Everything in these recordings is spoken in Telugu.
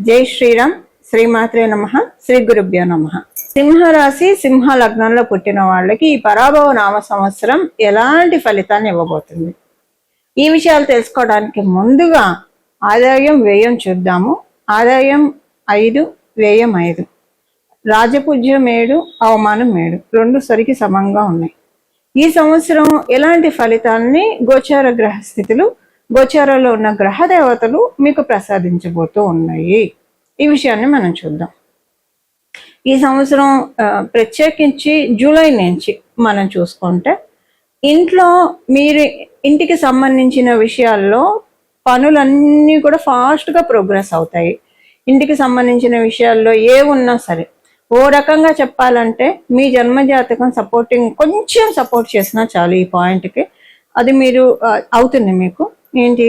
జై శ్రీరామ్. శ్రీమాత్రే నమః. శ్రీ గురుభ్యో నమః. సింహరాశి సింహ లగ్నంలో పుట్టిన వాళ్ళకి ఈ పరాభవ నామ సంవత్సరం ఎలాంటి ఫలితాన్ని ఇవ్వబోతుంది, ఈ విషయాలు తెలుసుకోవడానికి ముందుగా ఆదాయం వ్యయం చూద్దాము. ఆదాయం 5, వ్యయం 5. రాజపూజ్యం 7, అవమానం 7, రెండు సరికి సమంగా ఉన్నాయి. ఈ సంవత్సరం ఎలాంటి ఫలితాన్ని గోచార గ్రహస్థితులు, గోచారంలో ఉన్న గ్రహ దేవతలు మీకు ప్రసాదించబోతూ ఉన్నాయి, ఈ విషయాన్ని మనం చూద్దాం. ఈ సంవత్సరం ప్రత్యేకించి జూలై నుంచి మనం చూసుకుంటే ఇంట్లో మీరు ఇంటికి సంబంధించిన విషయాల్లో పనులన్నీ కూడా ఫాస్ట్గా ప్రోగ్రెస్ అవుతాయి. ఇంటికి సంబంధించిన విషయాల్లో ఏ ఉన్నా సరే, ఓ రకంగా చెప్పాలంటే మీ జన్మజాతకం సపోర్టింగ్ కొంచెం సపోర్ట్ చేసినా చాలు ఈ పాయింట్కి, అది మీరు అవుతుంది. మీకు ఏంటి,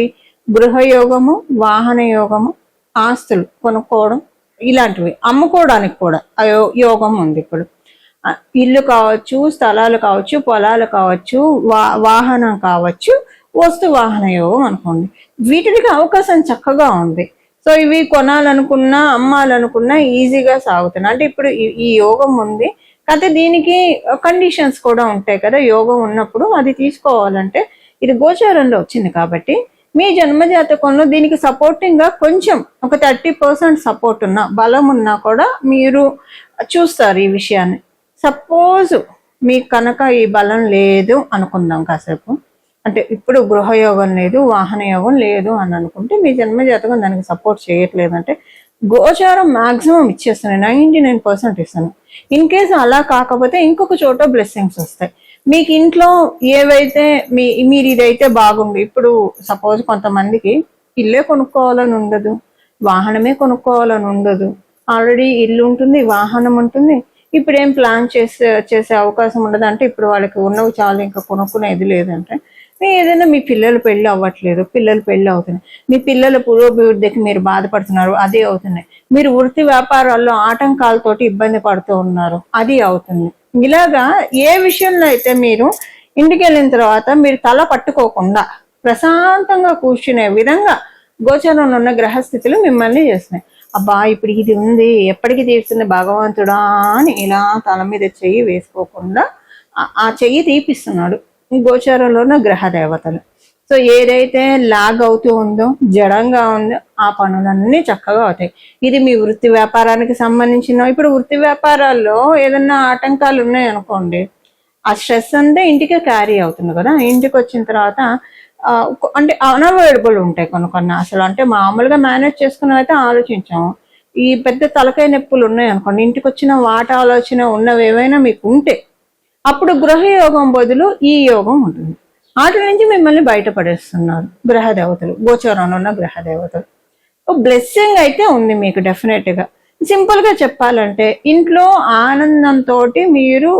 గృహయోగము, వాహన యోగము, ఆస్తులు కొనుక్కోవడం, ఇలాంటివి అమ్ముకోవడానికి కూడా యోగం ఉంది. ఇప్పుడు ఇల్లు కావచ్చు, స్థలాలు కావచ్చు, పొలాలు కావచ్చు, వాహనం కావచ్చు, వస్తు వాహన యోగం అనుకోండి, వీటికి అవకాశం చక్కగా ఉంది. సో ఇవి కొనాలనుకున్నా, అమ్మాలనుకున్నా ఈజీగా సాగుతున్నాయి. అంటే ఇప్పుడు ఈ యోగం ఉంది కాకపోతే దీనికి కండిషన్స్ కూడా ఉంటాయి కదా. యోగం ఉన్నప్పుడు అది తీసుకోవాలంటే ఇది గోచారంలో వచ్చింది కాబట్టి మీ జన్మజాతకంలో దీనికి సపోర్టింగ్ గా కొంచెం ఒక 30% సపోర్ట్ ఉన్నా, బలం ఉన్నా కూడా మీరు చూస్తారు ఈ విషయాన్ని. సపోజ్ మీకు కనుక ఈ బలం లేదు అనుకుందాం కాసేపు, అంటే ఇప్పుడు గృహయోగం లేదు, వాహన యోగం లేదు అని అనుకుంటే మీ జన్మజాతకం దానికి సపోర్ట్ చేయట్లేదంటే గోచారం మాక్సిమం ఇచ్చేస్తున్నాయి, 99% ఇస్తాను. ఇన్ కేసు అలా కాకపోతే ఇంకొక చోట బ్లెస్సింగ్స్ వస్తాయి. మీకు ఇంట్లో ఏవైతే మీరు ఇదైతే బాగుంది. ఇప్పుడు సపోజ్ కొంతమందికి ఇల్లే కొనుక్కోవాలని ఉండదు, వాహనమే కొనుక్కోవాలని ఉండదు, ఆల్రెడీ ఇల్లు ఉంటుంది, వాహనం ఉంటుంది, ఇప్పుడు ఏం ప్లాన్ చేసే అవకాశం ఉండదు. అంటే ఇప్పుడు వాళ్ళకి ఉన్నవి చాలు, ఇంకా కొనుక్కునేది లేదంటే ఏదైనా మీ పిల్లలు పెళ్ళి అవ్వట్లేదు, పిల్లలు పెళ్ళి అవుతున్నాయి, మీ పిల్లల పురోభివృద్ధికి మీరు బాధపడుతున్నారు, అది అవుతున్నాయి. మీరు వృత్తి వ్యాపారాల్లో ఆటంకాలతోటి ఇబ్బంది పడుతూ ఉన్నారు, అది అవుతుంది. ఇలాగా ఏ విషయంలో అయితే మీరు ఇంటికి వెళ్ళిన తర్వాత మీరు తల పట్టుకోకుండా ప్రశాంతంగా కూర్చునే విధంగా గోచరంలో ఉన్న గ్రహస్థితులు మిమ్మల్ని చేస్తున్నాయి. అబ్బా ఇప్పుడు ఇది ఉంది, ఎప్పటికి తీరుస్తుంది భగవంతుడా అని ఇలా తల మీద చెయ్యి వేసుకోకుండా ఆ చెయ్యి తీపిస్తున్నాడు గోచారంలో ఉన్న గ్రహ దేవతలు. సో ఏదైతే లాగ్ అవుతూ ఉందో, జడంగా ఉందో, ఆ పనులన్నీ చక్కగా అవుతాయి. ఇది మీ వృత్తి వ్యాపారానికి సంబంధించిన. ఇప్పుడు వృత్తి వ్యాపారాల్లో ఏదన్నా ఆటంకాలు ఉన్నాయి అనుకోండి, ఆ స్ట్రెస్ అంతా ఇంటికే క్యారీ అవుతుంది కదా. ఇంటికి వచ్చిన తర్వాత అంటే అన్అవాయిడబుల్ ఉంటాయి కొన్ని అసలు. అంటే మామూలుగా మేనేజ్ చేసుకున్నవి అయితే ఆలోచించాము. ఈ పెద్ద తలకాయ నొప్పులు ఉన్నాయి అనుకోండి, ఇంటికి వచ్చిన వాట ఆలోచన ఉన్నవి ఏవైనా మీకు ఉంటే అప్పుడు గృహయోగం బదులు ఈ యోగం ఉంటుంది. వాటి నుంచి మిమ్మల్ని బయటపడేస్తున్నారు గ్రహ దేవతలు, గోచరంలో ఉన్న గ్రహ దేవతలు. బ్లెస్సింగ్ అయితే ఉంది మీకు డెఫినెట్గా. సింపుల్గా చెప్పాలంటే ఇంట్లో ఆనందంతో మీరు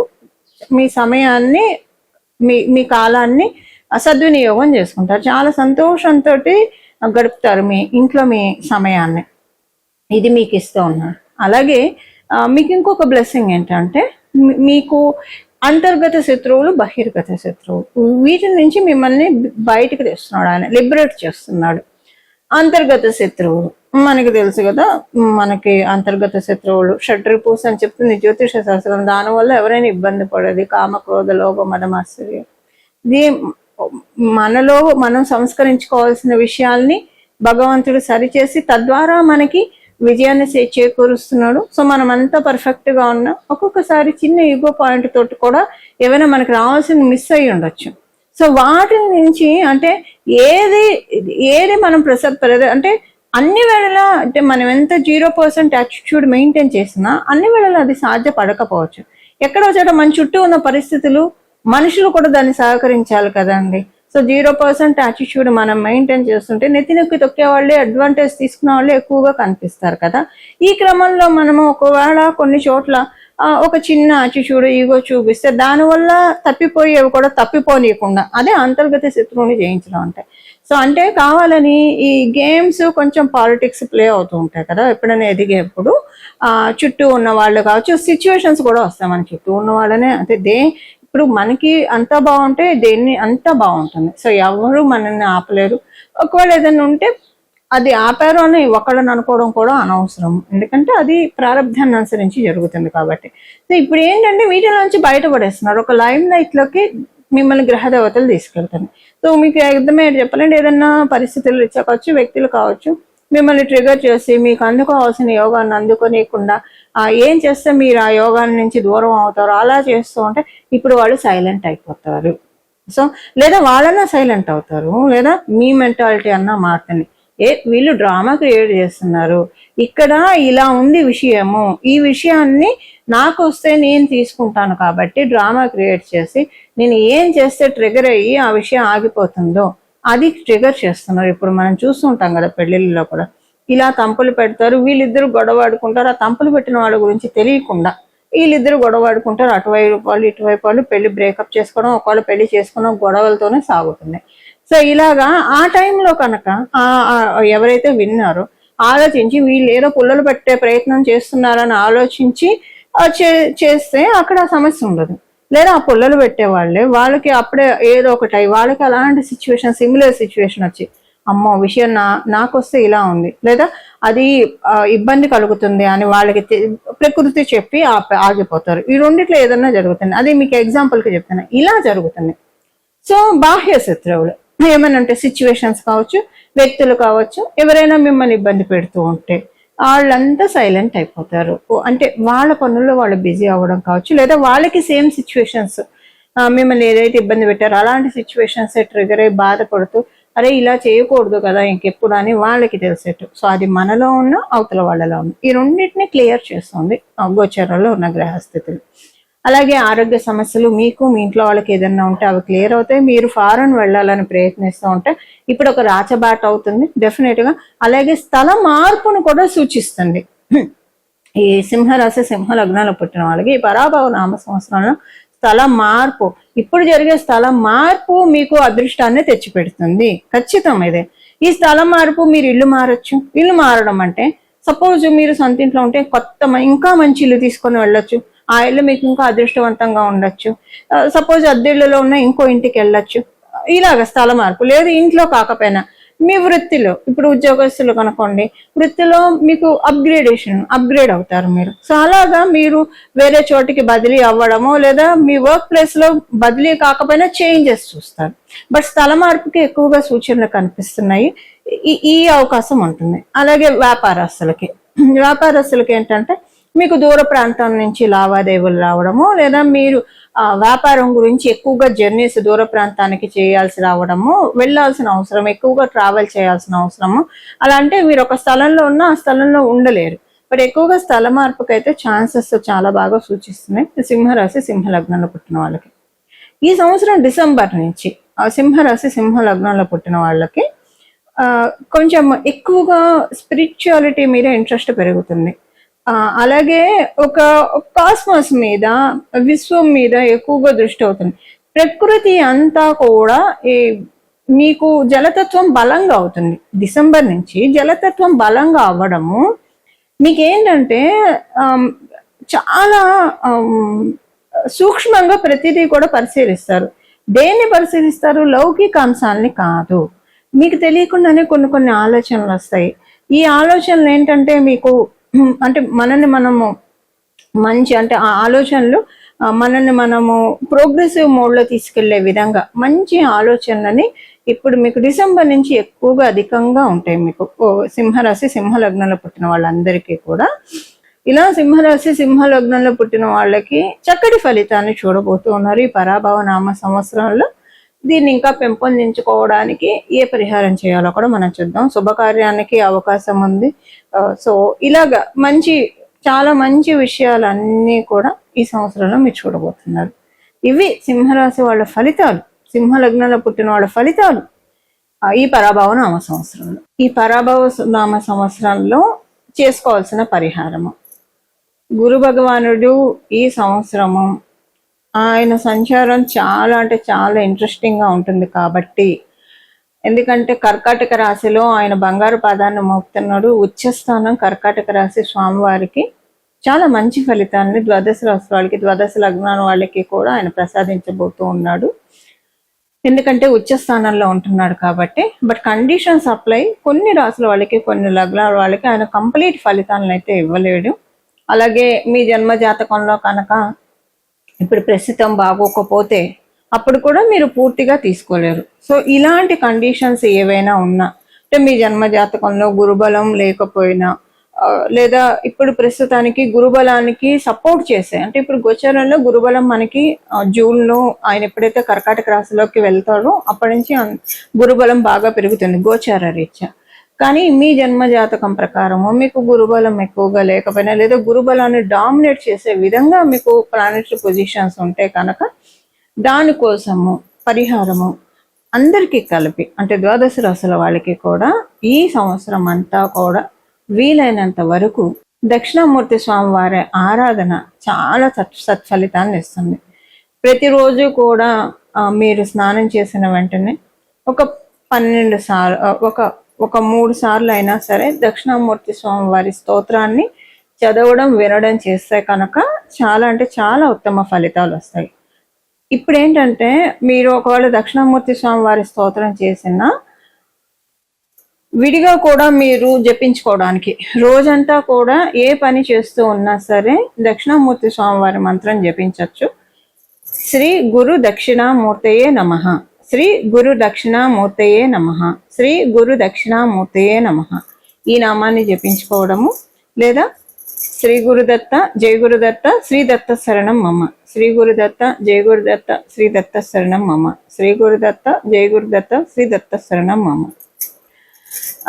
మీ సమయాన్ని, మీ కాలాన్ని సద్వినియోగం చేసుకుంటారు. చాలా సంతోషంతో గడుపుతారు మీ ఇంట్లో మీ సమయాన్ని. ఇది మీకు ఇస్తూ ఉన్నాడు. అలాగే మీకు ఇంకొక బ్లెస్సింగ్ ఏంటంటే మీకు అంతర్గత శత్రువులు, బహిర్గత శత్రువులు, వీటి నుంచి మిమ్మల్ని బయటకు తెస్తున్నాడు ఆయన, లిబరేట్ చేస్తున్నాడు. అంతర్గత శత్రువులు మనకి తెలుసు కదా, మనకి అంతర్గత శత్రువులు షడ్రిపూస్ అని చెప్తుంది జ్యోతిష శాస్త్రం. దానివల్ల ఎవరైనా ఇబ్బంది పడేది కామ, క్రోధ, లోభ, మదం, ఆశ్చర్యం. ఇది మనలో మనం సంస్కరించుకోవాల్సిన విషయాల్ని భగవంతుడు సరిచేసి తద్వారా మనకి విజయాన్ని చేకూరుస్తున్నాడు. సో మనం అంతా పర్ఫెక్ట్ గా ఉన్నా ఒక్కొక్కసారి చిన్న ఈగో పాయింట్ తోటి కూడా ఏమైనా మనకు రావాల్సింది మిస్ అయ్యి ఉండొచ్చు. సో వాటి నుంచి అంటే ఏది మనం అంటే అన్ని వేళలా, అంటే మనం ఎంత 0% యాటిట్యూడ్ మెయింటైన్ చేసినా అన్ని వేళలా అది సాధ్యపడకపోవచ్చు. ఎక్కడో చోట మన చుట్టూ ఉన్న పరిస్థితులు, మనుషులు కూడా దాన్ని సహకరించాలి కదండి. సో 0% యాటిట్యూడ్ మనం మెయింటైన్ చేస్తుంటే నెత్తి నొక్కి తొక్కే వాళ్ళే, అడ్వాంటేజ్ తీసుకునే వాళ్ళే ఎక్కువగా కనిపిస్తారు కదా. ఈ క్రమంలో మనము ఒకవేళ కొన్ని చోట్ల ఒక చిన్న యాటిట్యూడ్, ఈగో చూపిస్తే దానివల్ల తప్పిపోయేవి కూడా తప్పిపోనీయకుండా అదే అంతర్గత శత్రువుని జయించడం ఉంటాయి. సో అంటే కావాలని ఈ గేమ్స్ కొంచెం పాలిటిక్స్ ప్లే అవుతూ ఉంటాయి కదా. ఎప్పుడైనా ఎదిగేప్పుడు చుట్టూ ఉన్న వాళ్ళు కావచ్చు, సిచ్యువేషన్స్ కూడా వస్తాయి మన చుట్టూ ఉన్న వాళ్ళనే. అంటే ఇప్పుడు మనకి అంతా బాగుంటే దేన్ని అంతా బాగుంటుంది. సో ఎవరు మనల్ని ఆపలేరు. ఒకవేళ ఏదైనా ఉంటే అది ఆపారు అని ఒకళ్ళని అనుకోవడం కూడా అనవసరం, ఎందుకంటే అది ప్రారంధాన్ని అనుసరించి జరుగుతుంది కాబట్టి. సో ఇప్పుడు ఏంటంటే వీటిలో నుంచి బయటపడేస్తున్నారు, ఒక లైమ్ లైట్లోకి మిమ్మల్ని గ్రహదేవతలు తీసుకెళ్తారు. సో మీకు అర్థమయ్యేది చెప్పాలంటే ఏదన్నా పరిస్థితులు రీత్యా కావచ్చు, వ్యక్తులు కావచ్చు, మిమ్మల్ని ట్రిగర్ చేసి మీకు అందుకోవాల్సిన యోగాన్ని అందుకోనియకుండా ఏం చేస్తే మీరు ఆ యోగాన్ని నుంచి దూరం అవుతారు అలా చేస్తూ ఉంటే ఇప్పుడు వాళ్ళు సైలెంట్ అయిపోతారు. సో లేదా వాళ్ళన్నా సైలెంట్ అవుతారు, లేదా మీ మెంటాలిటీ అన్నా మారుతుంది. వీళ్ళు డ్రామా క్రియేట్ చేస్తున్నారు, ఇక్కడ ఇలా ఉంది విషయము, ఈ విషయాన్ని నాకు వస్తే నేను తీసుకుంటాను కాబట్టి డ్రామా క్రియేట్ చేసి నేను ఏం చేస్తే ట్రిగర్ అయ్యి ఆ విషయం ఆగిపోతుందో అది ట్రిగర్ చేస్తున్నారు. ఇప్పుడు మనం చూస్తుంటాం కదా పెళ్లిళ్ళలో కూడా ఇలా తంపులు పెడతారు, వీళ్ళిద్దరు గొడవాడుకుంటారు, ఆ తంపులు పెట్టిన వాళ్ళ గురించి తెలియకుండా వీళ్ళిద్దరు గొడవాడుకుంటారు, అటువైపు వాళ్ళు ఇటువైపు వాళ్ళు పెళ్లి బ్రేకప్ చేసుకోవడం, ఒకళ్ళు పెళ్లి చేసుకోవడం గొడవలతోనే సాగుతుంది. సో ఇలాగా ఆ టైంలో కనుక ఎవరైతే విన్నారో ఆలోచించి వీళ్ళు ఏదో పుల్లలు పెట్టే ప్రయత్నం చేస్తున్నారని ఆలోచించి చేస్తే అక్కడ సమస్య ఉండదు. లేదా ఆ పుల్లలు పెట్టే వాళ్ళకి అప్పుడే ఏదో ఒకటి వాళ్ళకి అలాంటి సిచ్యువేషన్, సిమిలర్ సిచ్యువేషన్ వచ్చి అమ్మో విషయం నాకు వస్తే ఇలా ఉంది, లేదా అది ఇబ్బంది కలుగుతుంది అని వాళ్ళకి ప్రకృతి చెప్పి ఆగిపోతారు. ఈ రెండిట్లో ఏదన్నా జరుగుతుంది. అది మీకు ఎగ్జాంపుల్కి చెప్తాను, ఇలా జరుగుతుంది. సో బాహ్య శత్రువులు ఏమనంటే సిచ్యువేషన్స్ కావచ్చు, వ్యక్తులు కావచ్చు, ఎవరైనా మిమ్మల్ని ఇబ్బంది పెడుతూ ఉంటే వాళ్ళంతా సైలెంట్ అయిపోతారు. అంటే వాళ్ళ పనుల్లో వాళ్ళు బిజీ అవ్వడం కావచ్చు, లేదా వాళ్ళకి సేమ్ సిచ్యువేషన్స్ మిమ్మల్ని ఏదైతే ఇబ్బంది పెట్టారో అలాంటి సిచ్యువేషన్స్ ట్రిగర్ అయ్యి బాధపడుతూ అరే ఇలా చేయకూడదు కదా ఇంకెప్పుడు అని వాళ్ళకి తెలిసేట్టు. సో అది మనలో ఉన్న అవతల వాళ్ళలో ఉన్న ఈ రెండింటిని క్లియర్ చేస్తుంది గోచరంలో ఉన్న గ్రహస్థితులు. అలాగే ఆరోగ్య సమస్యలు మీకు మీ ఇంట్లో వాళ్ళకి ఏదన్నా ఉంటే అవి క్లియర్ అవుతాయి. మీరు ఫారెన్ వెళ్ళాలని ప్రయత్నిస్తూ ఉంటే ఇప్పుడు ఒక రాచబాట అవుతుంది డెఫినెట్గా. అలాగే స్థల మార్పును కూడా సూచిస్తుంది. ఈ సింహరాశి సింహ లగ్నాలు పుట్టిన వాళ్ళకి ఈ పరాభవ నామ సంవత్సరంలో స్థల మార్పు, ఇప్పుడు జరిగే స్థల మార్పు మీకు అదృష్టాన్ని తెచ్చిపెడుతుంది ఖచ్చితం. ఇదే ఈ స్థల మార్పు, మీరు ఇల్లు మారచ్చు. ఇల్లు మారడం అంటే సపోజ్ మీరు సొంత ఇంట్లో ఉంటే ఇంకా మంచి ఇల్లు తీసుకొని వెళ్ళొచ్చు, ఆ ఇల్లు మీకు ఇంకా అదృష్టవంతంగా ఉండొచ్చు. సపోజ్ అద్దెళ్ళలో ఉన్న ఇంకో ఇంటికి వెళ్ళొచ్చు. ఇలాగ స్థల మార్పు. లేదు ఇంట్లో కాకపోయినా మీ వృత్తిలో, ఇప్పుడు ఉద్యోగస్తులు కనుకోండి, వృత్తిలో మీకు అప్గ్రేడ్ అవుతారు మీరు. సో అలాగా మీరు వేరే చోటికి బదిలీ అవ్వడమో, లేదా మీ వర్క్ ప్లేస్ లో బదిలీ కాకపోయినా చేంజెస్ చూస్తారు. బట్ స్థల మార్పుకి ఎక్కువగా సూచనలు కనిపిస్తున్నాయి. ఈ అవకాశం ఉంటుంది. అలాగే వ్యాపారస్తులకి ఏంటంటే మీకు దూర ప్రాంతం నుంచి లావాదేవీలు రావడము, లేదా మీరు వ్యాపారం గురించి ఎక్కువగా జర్నీస్ దూర ప్రాంతానికి చేయాల్సి రావడము, వెళ్ళాల్సిన అవసరం, ఎక్కువగా ట్రావెల్ చేయాల్సిన అవసరము. అలా అంటే మీరు ఒక స్థలంలో ఉన్నా ఆ స్థలంలో ఉండలేరు. బట్ ఎక్కువగా స్థల మార్పుకైతే ఛాన్సెస్ చాలా బాగా సూచిస్తున్నాయి సింహరాశి సింహ లగ్నంలో పుట్టిన వాళ్ళకి. ఈ సంవత్సరం డిసెంబర్ నుంచి సింహరాశి సింహ లగ్నంలో పుట్టిన వాళ్ళకి కొంచెం ఎక్కువగా స్పిరిచువాలిటీ మీద ఇంట్రెస్ట్ పెరుగుతుంది. అలాగే ఒక కాస్మోస్ మీద, విశ్వం మీద ఎక్కువగా దృష్టి అవుతుంది. ప్రకృతి అంతా కూడా మీకు జలతత్వం బలంగా అవుతుంది. డిసెంబర్ నుంచి జలతత్వం బలంగా అవ్వడము మీకేంటంటే చాలా సూక్ష్మంగా ప్రతిదీ కూడా పరిశీలిస్తారు. దేన్ని పరిశీలిస్తారు? లౌకిక అంశాలని కాదు. మీకు తెలియకుండానే కొన్ని ఆలోచనలు వస్తాయి. ఈ ఆలోచనలు ఏంటంటే మీకు అంటే మనల్ని మనము మంచి, అంటే ఆ ఆలోచనలు మనల్ని మనము ప్రోగ్రెసివ్ మోడ్లో తీసుకెళ్లే విధంగా మంచి ఆలోచనలని ఇప్పుడు మీకు డిసెంబర్ నుంచి ఎక్కువగా అధికంగా ఉంటాయి. మీకు సింహరాశి సింహ లగ్నంలో పుట్టిన వాళ్ళందరికీ కూడా ఇలా సింహరాశి సింహ లగ్నంలో పుట్టిన వాళ్ళకి చక్కటి ఫలితాన్ని చూడబోతూ ఉన్నారు ఈ పరాభవ నామ సంవత్సరంలో. దీన్ని ఇంకా పెంపొందించుకోవడానికి ఏ పరిహారం చేయాలో కూడా మనం చూద్దాం. శుభకార్యానికి అవకాశం ఉంది. సో ఇలాగా చాలా మంచి విషయాలన్నీ కూడా ఈ సంవత్సరంలో మీరు చూడబోతున్నారు. ఇవి సింహరాశి వాళ్ళ ఫలితాలు, సింహ లగ్నంలో పుట్టిన వాళ్ళ ఫలితాలు ఈ పరాభవ నామ సంవత్సరంలో. ఈ పరాభవ నామ సంవత్సరంలో చేసుకోవాల్సిన పరిహారము, గురు భగవానుడు ఈ సంవత్సరము ఆయన సంచారం చాలా అంటే చాలా ఇంట్రెస్టింగ్గా ఉంటుంది కాబట్టి, ఎందుకంటే కర్కాటక రాశిలో ఆయన బంగారు పాదాన్ని మోపుతున్నాడు. ఉచ్చస్థానం కర్కాటక రాశి స్వామివారికి చాలా మంచి ఫలితాన్ని ద్వాదశ రాశి వాళ్ళకి, ద్వాదశ లగ్నాల వాళ్ళకి కూడా ఆయన ప్రసాదించబోతూ ఉన్నాడు. ఎందుకంటే ఉచ్చ స్థానంలో ఉంటున్నాడు కాబట్టి. బట్ కండిషన్స్ అప్లై, కొన్ని రాసుల వాళ్ళకి కొన్ని లగ్నాల వాళ్ళకి ఆయన కంప్లీట్ ఫలితాలను అయితే ఇవ్వలేడు. అలాగే మీ జన్మ జాతకంలో కనుక ఇప్పుడు ప్రస్తుతం బాగోకపోతే అప్పుడు కూడా మీరు పూర్తిగా తీసుకోలేరు. సో ఇలాంటి కండిషన్స్ ఏవైనా ఉన్నా, అంటే మీ జన్మ జాతకంలో గురుబలం లేకపోయినా, లేదా ఇప్పుడు ప్రస్తుతానికి గురుబలానికి సపోర్ట్ చేసే, అంటే ఇప్పుడు గోచారంలో గురుబలం మనకి జూన్లో ఆయన ఎప్పుడైతే కర్కాటక రాశిలోకి వెళ్తాడో అప్పటి నుంచి గురుబలం బాగా పెరుగుతుంది గోచార రీత్యా. కానీ మీ జన్మ జాతకం ప్రకారము మీకు గురుబలం ఎక్కువగా లేకపోయినా, లేదా గురుబలాన్ని డామినేట్ చేసే విధంగా మీకు ప్లానెటరీ పొజిషన్స్ ఉంటే కనుక దానికోసము పరిహారము అందరికీ కలిపి, అంటే ద్వాదశ రాశుల వాళ్ళకి కూడా ఈ సంవత్సరం అంతా కూడా వీలైనంత వరకు దక్షిణామూర్తి స్వామి వారి ఆరాధన చాలా సత్ఫలితాన్ని ఇస్తుంది. ప్రతిరోజు కూడా మీరు స్నానం చేసిన వెంటనే ఒక 12 సార్లు, ఒక 3 సార్లు అయినా సరే దక్షిణామూర్తి స్వామి వారి స్తోత్రాన్ని చదవడం వినడం చేస్తే కనుక చాలా అంటే చాలా ఉత్తమ ఫలితాలు వస్తాయి. ఇప్పుడు ఏంటంటే మీరు ఒకవేళ దక్షిణామూర్తి స్వామి వారి స్తోత్రం చేసిన విడిగా కూడా మీరు జపించుకోవడానికి రోజంతా కూడా ఏ పని చేస్తూ ఉన్నా సరే దక్షిణామూర్తి స్వామి వారి మంత్రం జపించవచ్చు. శ్రీ గురు దక్షిణామూర్తయే నమః, శ్రీ గురు దక్షిణామూర్తయే నమః, శ్రీ గురు దక్షిణామూర్తయే నమః ఈ నామాన్ని జపించుకోవడము, లేదా శ్రీ గురుదత్త జయ గురుదత్త శ్రీ దత్త శరణం మమ, శ్రీ గురుదత్త జయ గురుదత్త శ్రీ దత్త శరణం మమ, శ్రీ గురుదత్త జయ గురుదత్త శ్రీ దత్త శరణం మమ.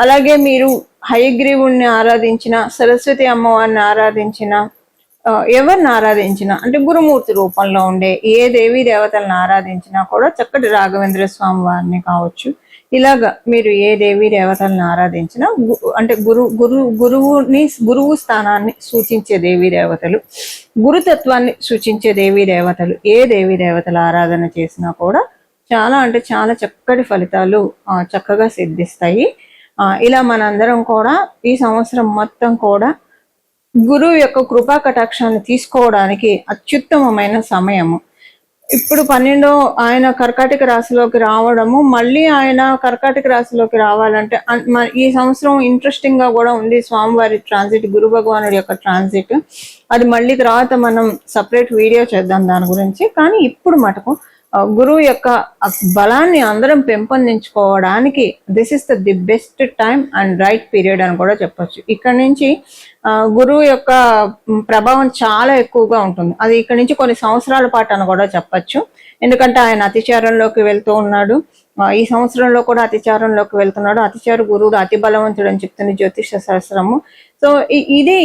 అలాగే మీరు హయగ్రీవుణ్ణి ఆరాధించిన, సరస్వతి అమ్మవారిని ఆరాధించిన, ఎవరిని ఆరాధించినా, అంటే గురుమూర్తి రూపంలో ఉండే ఏ దేవీ దేవతలను ఆరాధించినా కూడా చక్కటి రాఘవేంద్ర స్వామి వారిని కావచ్చు, ఇలాగా మీరు ఏ దేవీ దేవతలను ఆరాధించినా, అంటే గురువు స్థానాన్ని సూచించే దేవీ దేవతలు, గురుతత్వాన్ని సూచించే దేవీ దేవతలు, ఏ దేవీ దేవతల ఆరాధన చేసినా కూడా చాలా అంటే చాలా చక్కటి ఫలితాలు చక్కగా సిద్ధిస్తాయి. ఇలా మనందరం కూడా ఈ సంవత్సరం మొత్తం కూడా గురువు యొక్క కృపా కటాక్షాన్ని తీసుకోవడానికి అత్యుత్తమమైన సమయము. ఇప్పుడు 12 ఆయన కర్కాటక రాశిలోకి రావడము, మళ్ళీ ఆయన కర్కాటక రాశిలోకి రావాలంటే ఈ సంవత్సరం ఇంట్రెస్టింగ్ గా కూడా ఉంది స్వామివారి ట్రాన్సిట్, గురు భగవానుడి యొక్క ట్రాన్సిట్. అది మళ్ళీ తర్వాత మనం సపరేట్ వీడియో చేద్దాం దాని గురించి. కానీ ఇప్పుడు మటుకు గురువు యొక్క బలాన్ని అందరం పెంపొందించుకోవడానికి this is the best time and right period అని కూడా చెప్పొచ్చు. ఇక్కడ నుంచి గురువు యొక్క ప్రభావం చాలా ఎక్కువగా ఉంటుంది. అది ఇక్కడ నుంచి కొన్ని సంవత్సరాల పాటు అని కూడా చెప్పచ్చు. ఎందుకంటే ఆయన అతిచారంలోకి వెళ్తూ ఉన్నాడు, ఈ సంవత్సరంలో కూడా అతిచారంలోకి వెళ్తున్నాడు. అతిచార గురువుడు అతి బలవంతుడు అని చెప్తుంది జ్యోతిష శాస్త్రము. సో ఇది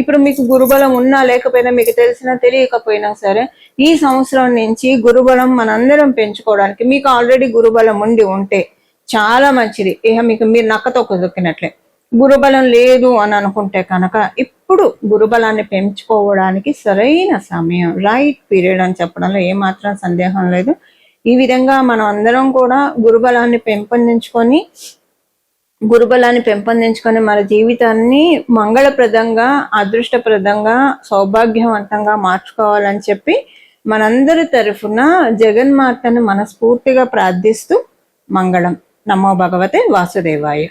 ఇప్పుడు మీకు గురుబలం ఉన్నా లేకపోయినా, మీకు తెలిసినా తెలియకపోయినా సరే, ఈ సంవత్సరం నుంచి గురుబలం మనందరం పెంచుకోవడానికి, మీకు ఆల్రెడీ గురుబలం ఉంటే చాలా మంచిది. ఇక మీకు మీరు నక్కతో కుదుకినట్లే. గురుబలం లేదు అని అనుకుంటే కనుక ఇప్పుడు గురుబలాన్ని పెంచుకోవడానికి సరైన సమయం, రైట్ పీరియడ్ అని చెప్పడంలో ఏమాత్రం సందేహం లేదు. ఈ విధంగా మనం అందరం కూడా గురుబలాన్ని పెంపొందించుకొని మన జీవితాన్ని మంగళప్రదంగా, అదృష్టప్రదంగా, సౌభాగ్యవంతంగా మార్చుకోవాలని చెప్పి మనందరి తరఫున జగన్మాతను మనస్ఫూర్తిగా ప్రార్థిస్తూ మంగళం. నమో భగవతే వాసుదేవాయ.